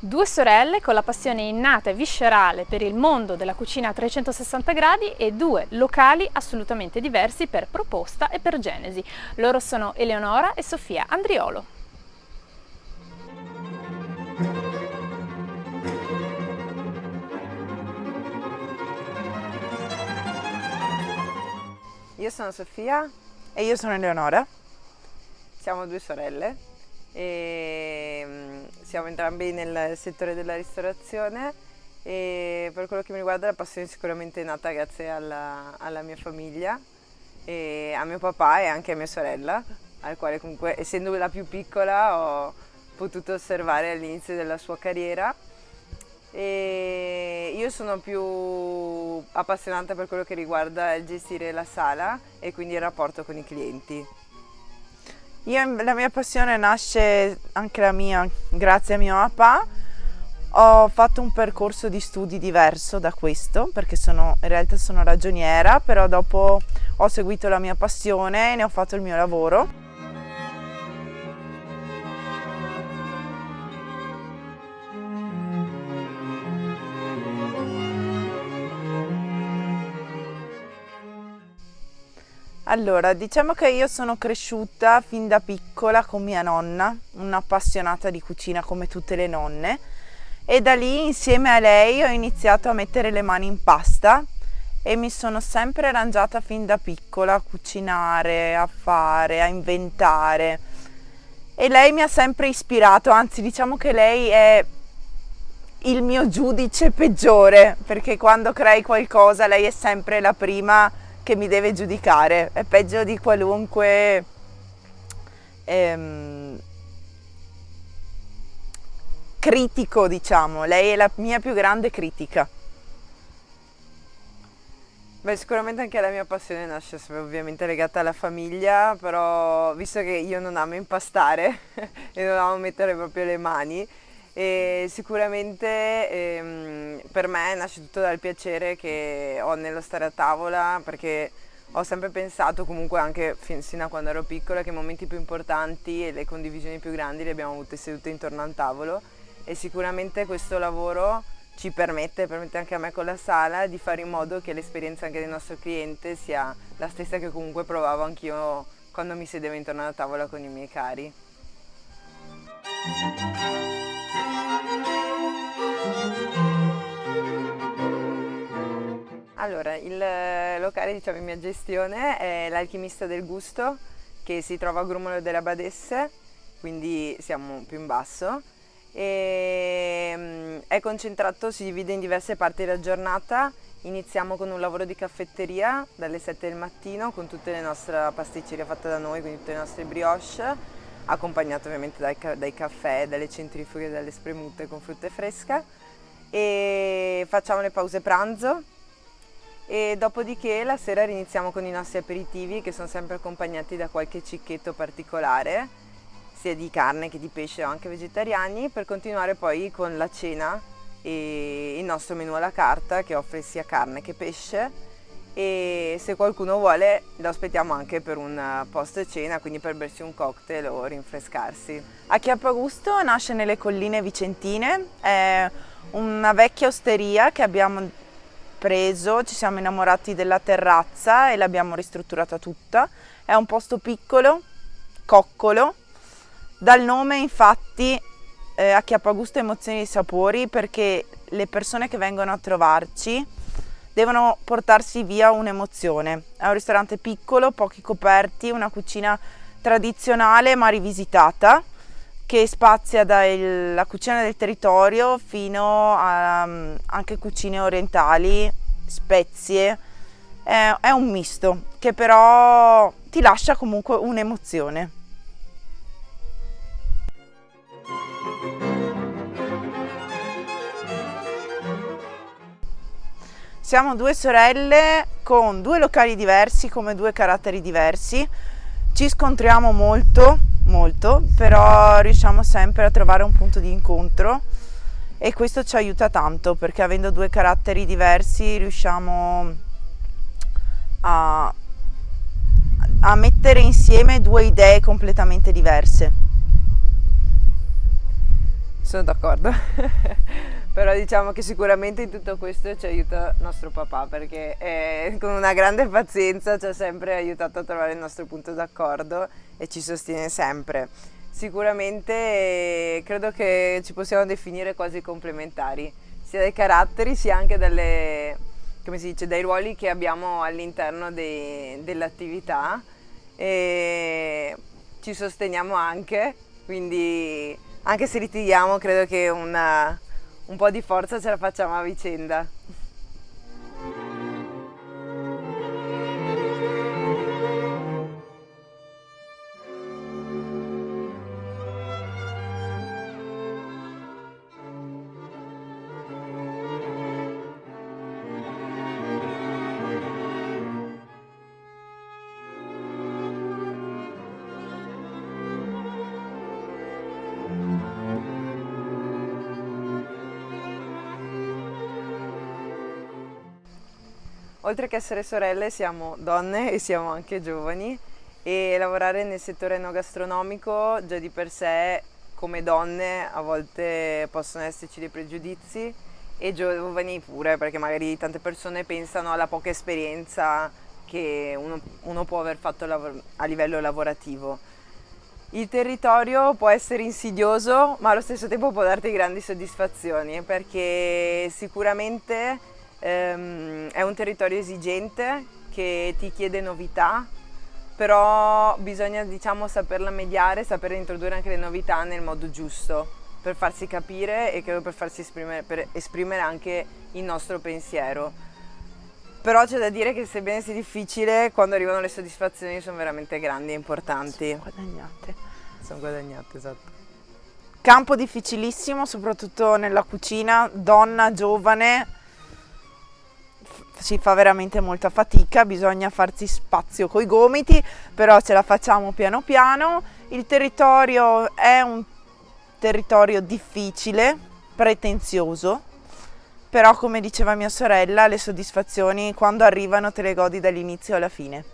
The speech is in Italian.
Due sorelle con la passione innata e viscerale per il mondo della cucina a 360 gradi e due locali assolutamente diversi per proposta e per genesi. Loro sono Eleonora e Sofia Andriolo. Io sono Sofia e io sono Eleonora. Siamo due sorelle e siamo entrambi nel settore della ristorazione e per quello che mi riguarda la passione sicuramente è nata grazie alla mia famiglia e a mio papà e anche a mia sorella, al quale comunque essendo la più piccola ho potuto osservare all'inizio della sua carriera. E io sono più appassionata per quello che riguarda il gestire la sala e quindi il rapporto con i clienti. La mia passione nasce, anche la mia, grazie a mio papà. Ho fatto un percorso di studi diverso da questo, perché in realtà sono ragioniera, però dopo ho seguito la mia passione e ne ho fatto il mio lavoro. Allora, diciamo che io sono cresciuta fin da piccola con mia nonna, un'appassionata di cucina come tutte le nonne, e da lì insieme a lei ho iniziato a mettere le mani in pasta e mi sono sempre arrangiata fin da piccola a cucinare, a fare, a inventare. E lei mi ha sempre ispirato, anzi diciamo che lei è il mio giudice peggiore, perché quando crei qualcosa lei è sempre la prima che mi deve giudicare, è peggio di qualunque critico, diciamo. Lei è la mia più grande critica. Beh, sicuramente anche la mia passione nasce ovviamente legata alla famiglia, però visto che io non amo impastare e non amo mettere proprio le mani, e sicuramente per me nasce tutto dal piacere che ho nello stare a tavola, perché ho sempre pensato, comunque anche fino a quando ero piccola, che i momenti più importanti e le condivisioni più grandi le abbiamo avute sedute intorno al tavolo e sicuramente questo lavoro permette anche a me con la sala di fare in modo che l'esperienza anche del nostro cliente sia la stessa che comunque provavo anch'io quando mi sedevo intorno alla tavola con i miei cari. Allora, il locale, diciamo, in mia gestione è l'Alchimista del Gusto, che si trova a Grumolo delle Badesse, quindi siamo più in basso. E è concentrato, si divide in diverse parti della giornata. Iniziamo con un lavoro di caffetteria dalle 7 del mattino con tutta la nostra pasticceria fatta da noi, quindi tutte le nostre brioche, accompagnate ovviamente dai caffè, dalle centrifughe, dalle spremute con frutta fresca. E facciamo le pause pranzo e dopodiché la sera riniziamo con i nostri aperitivi, che sono sempre accompagnati da qualche cicchetto particolare, sia di carne che di pesce o anche vegetariani, per continuare poi con la cena e il nostro menù alla carta, che offre sia carne che pesce, e se qualcuno vuole lo aspettiamo anche per un post cena, quindi per bersi un cocktail o rinfrescarsi. Acchiappagusto nasce nelle colline vicentine, è una vecchia osteria che abbiamo preso, ci siamo innamorati della terrazza e l'abbiamo ristrutturata tutta. È un posto piccolo, coccolo, dal nome infatti Acchiappagusto emozioni e sapori, perché le persone che vengono a trovarci devono portarsi via un'emozione. È un ristorante piccolo, pochi coperti, una cucina tradizionale ma rivisitata, che spazia dalla cucina del territorio fino a anche cucine orientali, spezie. È un misto che però ti lascia comunque un'emozione. Siamo due sorelle con due locali diversi, come due caratteri diversi. Ci scontriamo molto, però riusciamo sempre a trovare un punto di incontro e questo ci aiuta tanto, perché avendo due caratteri diversi riusciamo a mettere insieme due idee completamente diverse. Sono d'accordo, però diciamo che sicuramente in tutto questo ci aiuta nostro papà, perché con una grande pazienza ci ha sempre aiutato a trovare il nostro punto d'accordo e ci sostiene sempre. Sicuramente credo che ci possiamo definire quasi complementari, sia dai caratteri sia anche come si dice, dai ruoli che abbiamo all'interno dell'attività, e ci sosteniamo anche, quindi anche se litighiamo credo che un po' di forza ce la facciamo a vicenda. Oltre che essere sorelle siamo donne e siamo anche giovani, e lavorare nel settore enogastronomico già di per sé, come donne a volte possono esserci dei pregiudizi, e giovani pure, perché magari tante persone pensano alla poca esperienza che uno può aver fatto a livello lavorativo. Il territorio può essere insidioso, ma allo stesso tempo può darti grandi soddisfazioni, perché sicuramente è un territorio esigente che ti chiede novità, però bisogna, diciamo, saperla mediare, saper introdurre anche le novità nel modo giusto per farsi capire e credo per farsi esprimere, per esprimere anche il nostro pensiero. Però c'è da dire che sebbene sia difficile, quando arrivano le soddisfazioni sono veramente grandi e importanti. Sono guadagnate, esatto. Campo difficilissimo, soprattutto nella cucina, donna giovane, si fa veramente molta fatica, bisogna farsi spazio coi gomiti, però ce la facciamo piano piano. Il territorio è un territorio difficile, pretenzioso, però come diceva mia sorella, le soddisfazioni quando arrivano te le godi dall'inizio alla fine.